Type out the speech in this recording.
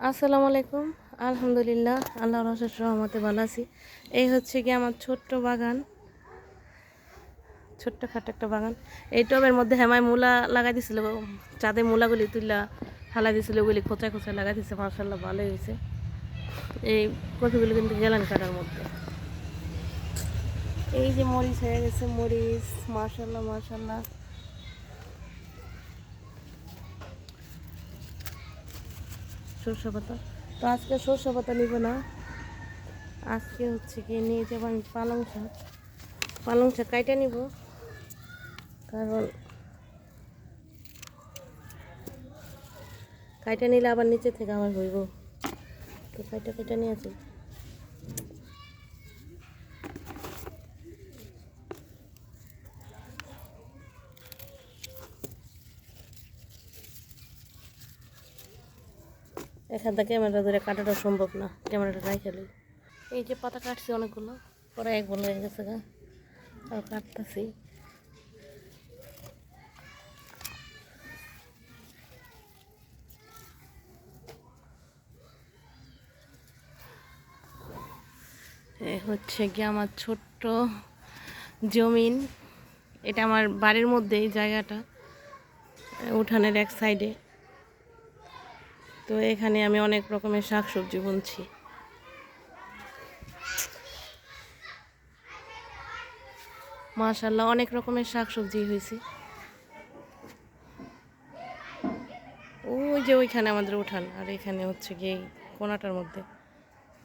আসসালামু আলাইকুম। আলহামদুলিল্লাহ, আল্লাহর অশেষ রহমতে ভালো আছি। এই হচ্ছে কি আমার ছোট্ট বাগান, ছোট্টখাটো একটা বাগান। এই টবের মধ্যে হেমায় মূলা লাগাই দিছিল, চাঁদে মূলাগুলি তুইলা হালাই দিছিল, ওগুলি খোঁচায় খোঁচায় লাগাই দিচ্ছে। মাশাআল্লাহ ভালোই হয়েছে। এই কপিগুলো কিন্তু গেলান কাটার মধ্যে। এই যে মরিচ হয়ে গেছে, মরিচ মাশাআল্লাহ মাশাআল্লাহ। সরষে পাতা, তো আজকে সরষে পাতা নিব না, আজকে হচ্ছে কি নিয়ে যাবো আমি পালং শাক। পালং শাক কাইটা নিব, কারণ কাইটা নিলে আবার নিচে থেকে আবার হইব, তো কাইটা কাইটা নিয়ে আসি। এখান থেকে ক্যামেরা ধরে কাটাটা সম্ভব না, ক্যামেরাটা রাইখে লই। এই যে পাতা কাটছি অনেকগুলো, পরে এক বল হয়ে গেছে গা, আর কাটতেছি। হচ্ছে কি আমার ছোট্ট জমিন, এটা আমার বাড়ির মধ্যেই জায়গাটা, উঠানের এক সাইডে। তো এখানে আমি অনেক রকমের শাকসবজি বুনছি। মাশাআল্লাহ অনেক রকমের শাকসবজি হয়েছে। ওই যে ওইখানে আমাদের উঠান, আর এখানে হচ্ছে গিয়ে কোনাটার মধ্যে